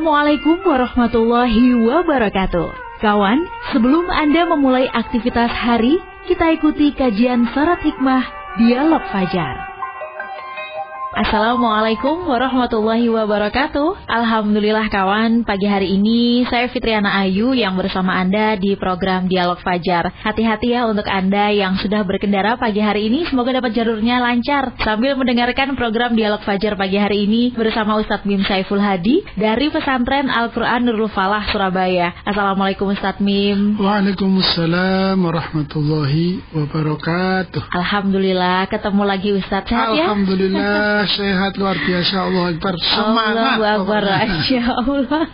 Assalamualaikum warahmatullahi wabarakatuh. Kawan, sebelum Anda memulai aktivitas hari, kita ikuti kajian Syarat Hikmah Dialog Fajar. Assalamualaikum warahmatullahi wabarakatuh. Alhamdulillah kawan, pagi hari ini saya Fitriana Ayu yang bersama Anda di program Dialog Fajar. Hati-hati ya untuk Anda yang sudah berkendara pagi hari ini, semoga dapat jalurnya lancar sambil mendengarkan program Dialog Fajar pagi hari ini bersama Ustadz Mim Saiful Hadi dari Pesantren Al-Quran Nurul Falah, Surabaya. Assalamualaikum Ustadz Mim. Waalaikumsalam warahmatullahi wabarakatuh. Alhamdulillah ketemu lagi Ustadz, sehat ya? Alhamdulillah sehat luar biasa, Allah Akbar, semangat. Allah Akbar, Masya Allah.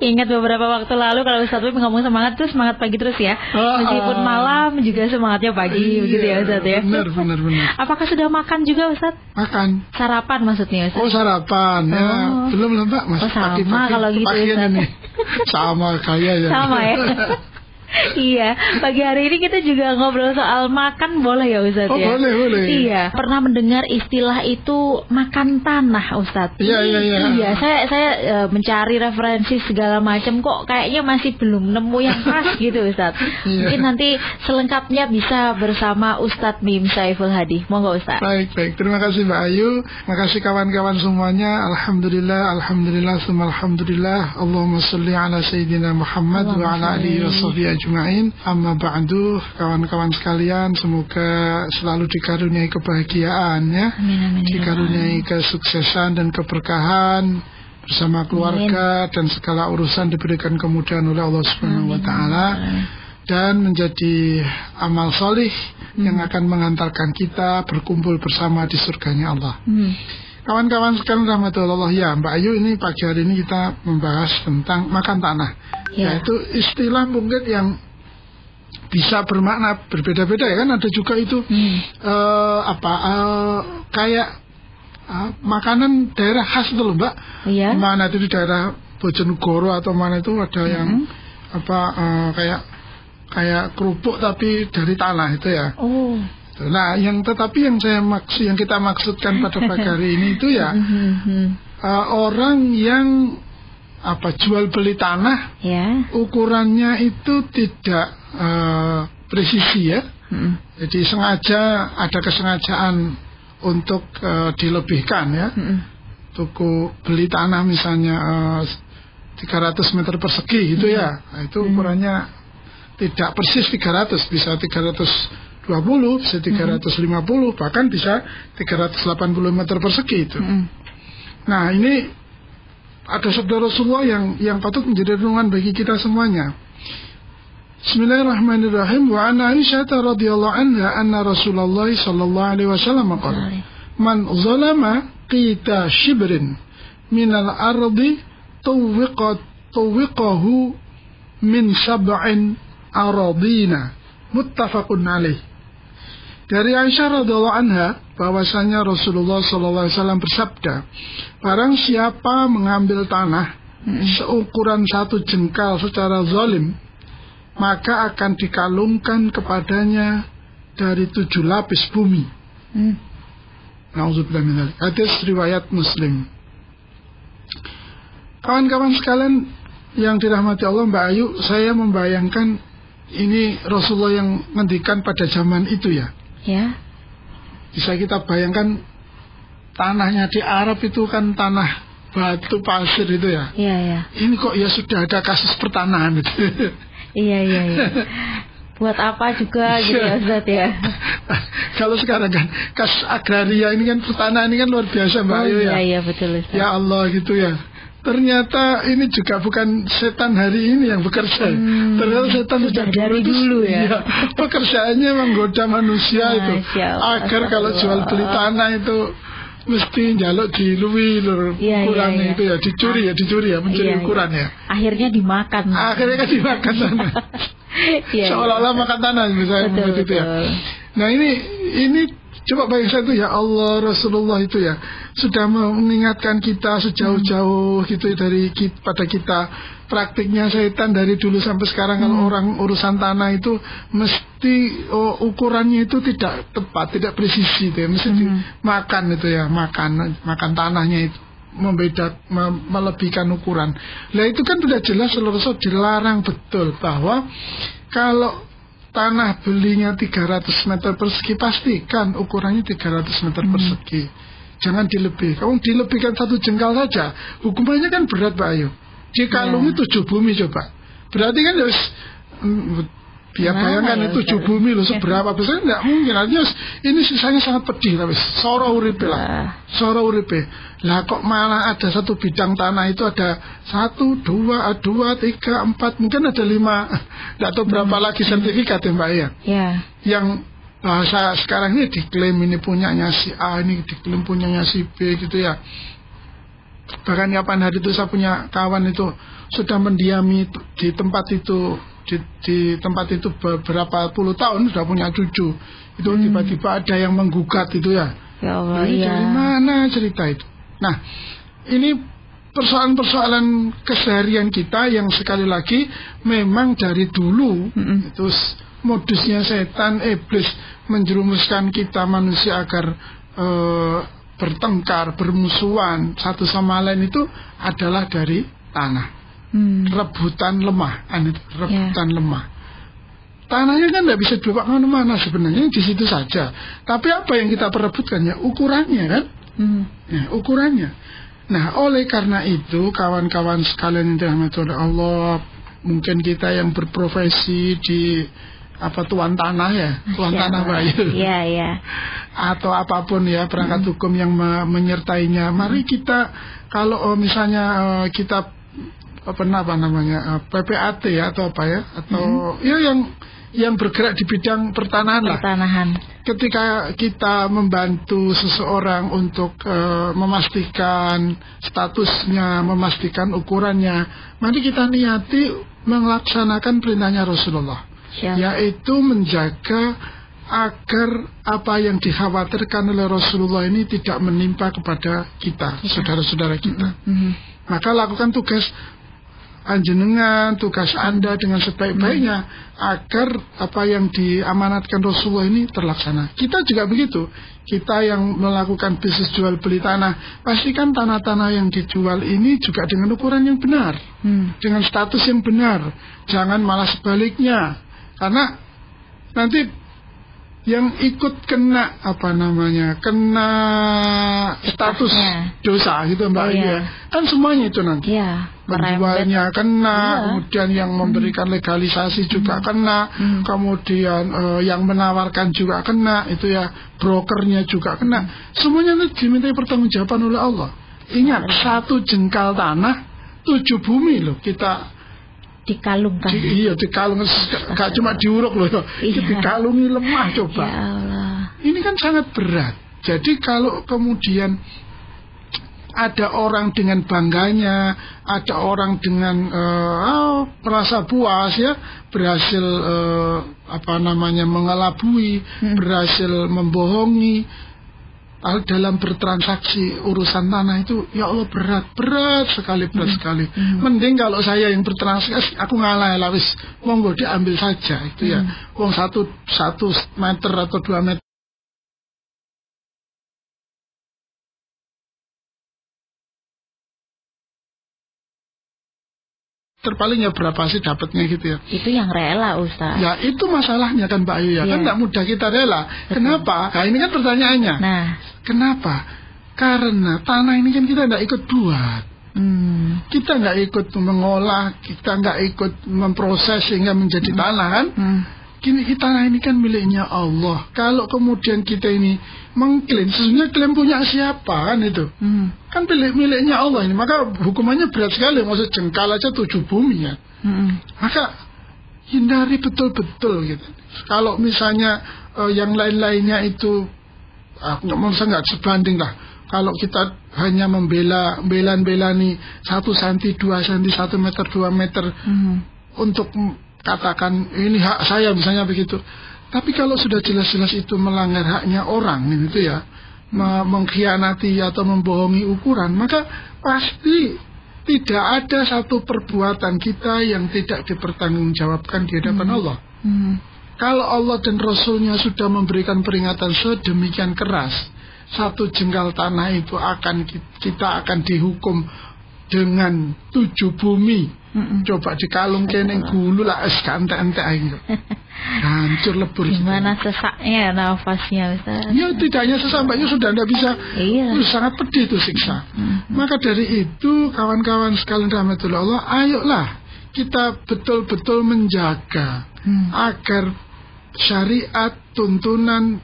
Ingat beberapa waktu lalu kalau Ustadz Mim ngomong semangat tuh semangat pagi terus ya. Meskipun malam juga semangatnya pagi, begitu ya Ustadz ya. Benar. Apakah sudah makan juga Ustadz? Makan. Sarapan maksudnya Ustadz? Oh sarapan ya. Belum Mbak, masih sama pagi-pagi. kalau gitu Ustadz. Sama kayak ya. Sama ya. Iya, pagi hari ini kita juga ngobrol soal makan, boleh ya Ustadz ya? Oh boleh. Iya, pernah mendengar istilah itu makan tanah Ustadz? Iya, saya mencari referensi segala macam, kok kayaknya masih belum nemu yang pas gitu Ustadz. Iya. Mungkin nanti selengkapnya bisa bersama Ustadz Mim Saiful Hadi. Monggo Ustadz. Baik, terima kasih Mbak Ayu. Terima kasih kawan-kawan semuanya. Alhamdulillah, summa alhamdulillah. Allahumma sholli ala Sayyidina Muhammad wa ala alihi wa sahbihi ajma'in. Amma ba'du, kawan-kawan sekalian, semoga selalu dikaruniai kebahagiaan ya. Amin. Dikaruniai kesuksesan dan keberkahan bersama keluarga. Amin. Dan segala urusan diberikan kemudahan oleh Allah Subhanahu wa taala dan menjadi amal solih yang akan mengantarkan kita berkumpul bersama di surganya Allah. Kawan-kawan sekalian rahmatullah ya, Mbak Ayu, ini pagi hari ini kita membahas tentang makan tanah. Yaitu istilah mungkin yang bisa bermakna berbeda-beda ya kan, ada juga itu kayak makanan daerah khas itu loh Mbak. Iya. Mana itu di daerah Bojonegoro atau mana itu ada yang kayak kerupuk tapi dari tanah itu ya. Oh. Nah, yang kita maksudkan pada pagi hari ini itu ya orang yang jual beli tanah, ukurannya itu tidak presisi ya. Jadi ada kesengajaan untuk dilebihkan ya. Toko beli tanah misalnya 300 meter persegi gitu ya. Nah, itu ukurannya tidak persis 300, bisa 320, bisa 350, bahkan bisa 380 meter persegi itu. Nah, ini ada sabda Rasulullah yang patut menjadi renungan bagi kita semuanya. Bismillahirrahmanirrahim. Wa an Aisyah radhiyallahu anha anna Rasulullah sallallahu alaihi wasallam qala man zalama qita shibrin minal ardi tuwiqahu min sab'in aradina. Muttafaqun alaih. Dari Aisyah radhiyallahu anha bahwasanya Rasulullah sallallahu alaihi wasallam bersabda, barang siapa mengambil tanah seukuran 1 jengkal secara zalim, maka akan dikalungkan kepadanya dari 7 lapis bumi. Nauzubillah min dzalik. Hadis riwayat Muslim. Kawan-kawan sekalian yang dirahmati Allah, Mbak Ayu, saya membayangkan ini Rasulullah yang ngendikan pada zaman itu ya. Ya. Bisa kita bayangkan tanahnya di Arab itu kan tanah batu pasir itu ya. Iya. Ini kok ya sudah ada kasus pertanahan itu. Iya. Buat apa juga gitu ya Ustaz ya. Kalau sekarang kan kasus agraria ini kan pertanahan ini kan luar biasa Mbak Ayu ya. Iya betul Ustaz. Ya Allah gitu ya. Ternyata ini juga bukan setan hari ini yang bekerja. Ternyata setan sudah dari dulu ya. Iya, pekerjaannya menggoda manusia itu agar kalau jual beli tanah itu mesti njaluk dilui ukurannya itu ya, dicuri ya, mencuri ukuran ya. Akhirnya dimakan tanah. Seolah-olah makan tanah misalnya begitu ya. Nah ini coba bayangkan itu ya, Allah Rasulullah itu ya sudah mengingatkan kita sejauh-jauh gitu pada kita. Praktiknya setan dari dulu sampai sekarang kalau orang urusan tanah itu mesti ukurannya itu tidak tepat, tidak presisi itu ya, mesti dimakan itu ya, makan tanahnya itu. melebihkan ukuran. Nah itu kan sudah jelas dilarang betul bahwa kalau tanah belinya 300 meter persegi, pastikan ukurannya 300 meter persegi. Jangan dilebih. Kamu dilebihkan 1 jengkal saja, hukumannya kan berat Pak Ayu. Dikalungi 7 bumi coba. Berarti kan harus bayangkan itu 7 bumi loh, seberapa besar, nggak mungkin. Artinya ini sisanya sangat pedih, tapi soro uripe lah, soro uripe. Lah kok malah ada 1 bidang tanah itu ada 1, 2, 3, 4, mungkin ada 5, nggak tahu berapa lagi sertifikat ya Mbak ya. Yang bahasa sekarang ini diklaim ini punyanya si A, ini diklaim punyanya si B gitu ya. Bahkan kapan hari itu saya punya kawan itu sudah mendiami di tempat itu. Di tempat itu beberapa puluh tahun sudah punya cucu. Itu tiba-tiba ada yang menggugat itu ya. Ya Allah, ini dari mana cerita itu? Nah, ini persoalan-persoalan keseharian kita yang sekali lagi memang dari dulu itu modusnya setan iblis menjerumuskan kita manusia agar bertengkar, bermusuhan satu sama lain itu adalah dari tanah. Rebutan lemah, rebutan lemah. Tanahnya kan tidak bisa dibawa kemana-mana sebenarnya, di situ saja. Tapi apa yang kita perebutkan ya ukurannya kan, ya, ukurannya. Nah oleh karena itu kawan-kawan sekalian yang dirahmati oleh Allah, mungkin kita yang berprofesi di tuan tanah ya, tuan tanah Bayu, atau apapun ya perangkat hukum yang menyertainya. Mari kita kalau misalnya kita PPAT ya atau apa ya atau ya yang bergerak di bidang pertanahan lah. Ketika kita membantu seseorang untuk memastikan statusnya, memastikan ukurannya, mari kita niati melaksanakan perintahnya Rasulullah, yaitu menjaga agar apa yang dikhawatirkan oleh Rasulullah ini tidak menimpa kepada kita, saudara-saudara kita. Maka lakukan tugas anjenengan, tugas Anda dengan sebaik-baiknya agar apa yang diamanatkan Rasulullah ini terlaksana. Kita juga begitu. Kita yang melakukan bisnis jual beli tanah, pastikan tanah-tanah yang dijual ini juga dengan ukuran yang benar, dengan status yang benar. Jangan malah sebaliknya, karena nanti yang ikut kena kena status dosa gitu Mbak ya. Kan semuanya itu nanti penjualnya kena, kemudian yang memberikan legalisasi juga kena, kemudian yang menawarkan juga kena, itu ya brokernya juga kena. Semuanya nanti dimintai pertanggungjawaban oleh Allah. Ingat, 1 jengkal tanah 7 bumi loh kita dikalungkan. Dikalungkan, gak cuma diuruk loh, dikalungi lemah coba. Ya Allah. Ini kan sangat berat. Jadi kalau kemudian ada orang dengan bangganya, ada orang dengan merasa puas ya, berhasil mengelabui, berhasil membohongi dalam bertransaksi urusan tanah itu, ya Allah berat sekali. Mending kalau saya yang bertransaksi, aku ngalah lah wis, monggo diambil saja itu ya. Wong 1 meter atau 2 meter terpalingnya berapa sih dapatnya gitu ya. Itu yang rela Ustaz. Ya itu masalahnya kan Mbak Ayu ya. Kan tidak mudah kita rela. Betul. Kenapa? Nah ini kan pertanyaannya. Kenapa? Karena tanah ini kan kita tidak ikut buat. Kita nggak ikut mengolah, kita nggak ikut memproses sehingga menjadi tanah kan. Tanah ini kan miliknya Allah. Kalau kemudian kita ini mengklaim, sesungguhnya klaim punya siapa kan itu? Kan miliknya Allah ini. Maka hukumannya berat sekali. Maksud jengkal aja 7 bumi ya. Maka hindari betul-betul gitu. Kalau misalnya yang lain-lainnya itu nggak sebanding lah. Kalau kita hanya membela nih 1 cm, 2 cm, 1 meter, 2 meter untuk katakan ini hak saya misalnya begitu. Tapi kalau sudah jelas-jelas itu melanggar haknya orang itu ya, mengkhianati atau membohongi ukuran, maka pasti tidak ada satu perbuatan kita yang tidak dipertanggungjawabkan di hadapan Allah. Kalau Allah dan Rasulnya sudah memberikan peringatan sedemikian keras, satu jengkal tanah itu kita akan dihukum dengan 7 bumi. Coba dikalung kene gulu lah es entek-entek aja. Hancur lebur. Gimana sesaknya nafasnya Ustaz? Ya tidak hanya sesampainya sudah tidak bisa. Iya. Sangat pedih itu siksa. Maka dari itu kawan-kawan sekalian rahmatullah Allah, ayolah kita betul-betul menjaga agar syariat tuntunan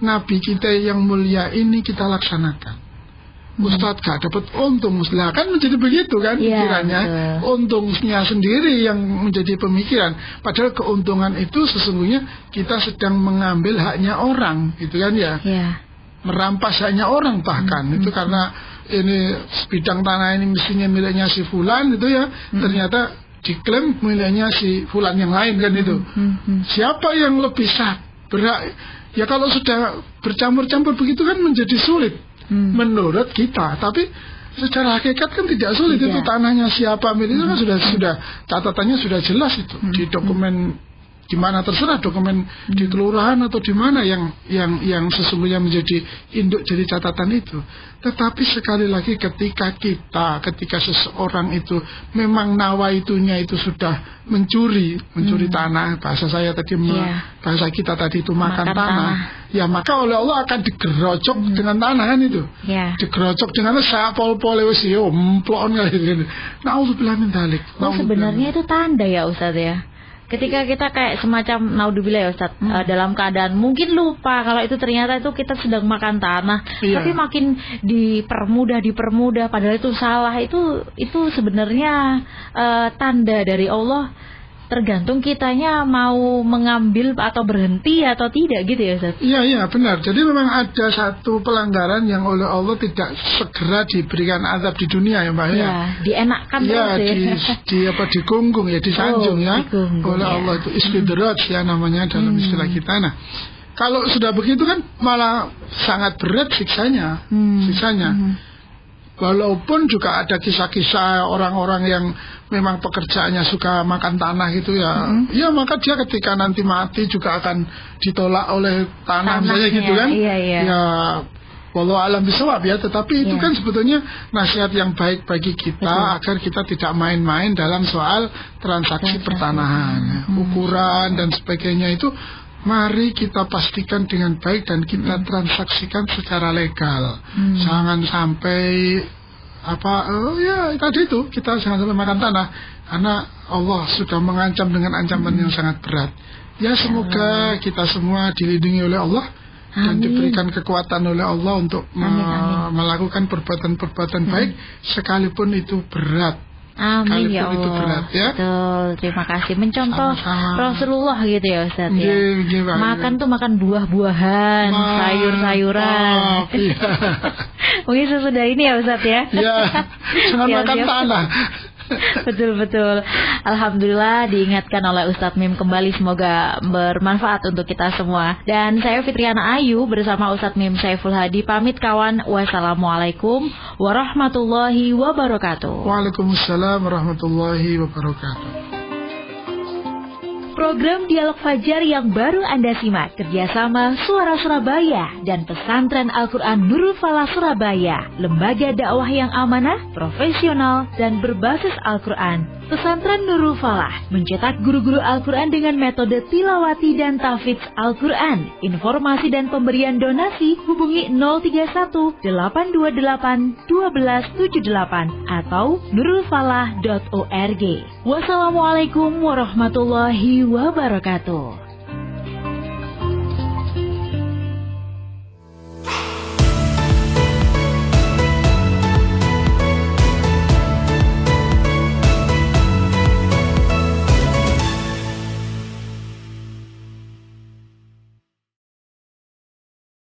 Nabi kita yang mulia ini kita laksanakan. Ustadz gak dapat untung, lah kan menjadi begitu kan pikirannya. Untungnya sendiri yang menjadi pemikiran. Padahal keuntungan itu sesungguhnya kita sedang mengambil haknya orang, gitu kan ya. Merampas haknya orang bahkan itu karena ini bidang tanah ini mestinya miliknya si fulan itu ya, ternyata diklaim miliknya si fulan yang lain kan itu. Siapa yang lebih sah berhak? Ya kalau sudah bercampur-campur begitu kan menjadi sulit. Menurut kita, tapi secara hakikat kan tidak sulit. Itu tanahnya siapa miliknya kan sudah catatannya sudah jelas itu di dokumen di mana terserah, dokumen di kelurahan atau di mana yang sesungguhnya menjadi induk jadi catatan itu. Tetapi sekali lagi ketika seseorang itu memang nawaitunya itu sudah mencuri tanah, bahasa saya tadi bahasa kita tadi itu makan tanah. Ya maka oleh Allah akan digerocok dengan tanah kan itu. Digerocok dengan sapol-pol wis yo emplon gitu. Nauzubillah min dzalik. Sebenarnya itu tanda ya Ustaz ya. Ketika kita kayak semacam naudzubillah ya Ustaz, dalam keadaan mungkin lupa kalau itu ternyata itu kita sedang makan tanah, tapi makin dipermudah padahal itu salah, itu sebenarnya tanda dari Allah. Tergantung kitanya mau mengambil atau berhenti atau tidak gitu ya Ustaz. Iya benar. Jadi memang ada satu pelanggaran yang oleh Allah tidak segera diberikan azab di dunia ya Mbak ya. Dienakkan digunggung ya, disanjung oleh Allah itu istidraj ya namanya dalam istilah kita. Nah, kalau sudah begitu kan malah sangat berat siksanya. Walaupun juga ada kisah-kisah orang-orang yang memang pekerjaannya suka makan tanah gitu ya. Ya maka dia ketika nanti mati juga akan ditolak oleh tanah misalnya gitu kan. Ya wallahu alam bisawab ya. Tetapi itu kan sebetulnya nasihat yang baik bagi kita agar kita tidak main-main dalam soal transaksi pertanahan, ukuran dan sebagainya itu. Mari kita pastikan dengan baik dan kita transaksikan secara legal. Jangan sampai tadi itu kita jangan sampai makan tanah karena Allah sudah mengancam dengan ancaman yang sangat berat. Ya semoga kita semua dilindungi oleh Allah dan diberikan kekuatan oleh Allah untuk melakukan perbuatan-perbuatan baik sekalipun itu berat. Amin ya Allah. Itu berat, ya. Betul, terima kasih. Mencontoh Rasulullah gitu ya Ustaz ya. Makan tuh makan buah-buahan, sayur-sayuran. Mungkin sesudah ini ya Ustaz ya. Jangan makan tanah. Betul. Alhamdulillah diingatkan oleh Ustadz Mim kembali, semoga bermanfaat untuk kita semua. Dan saya Fitriana Ayu bersama Ustadz Mim Saiful Hadi pamit kawan. Wassalamualaikum warahmatullahi wabarakatuh. Waalaikumsalam warahmatullahi wabarakatuh. Program Dialog Fajar yang baru Anda simak kerjasama Suara Surabaya dan Pesantren Al-Quran Nurul Falah Surabaya, lembaga dakwah yang amanah, profesional, dan berbasis Al-Quran. Pesantren Nurul Falah mencetak guru-guru Al-Quran dengan metode tilawati dan tahfidz Al-Quran. Informasi dan pemberian donasi hubungi 031 828 1278 atau nurulfalah.org. Wassalamualaikum warahmatullahi wabarakatuh.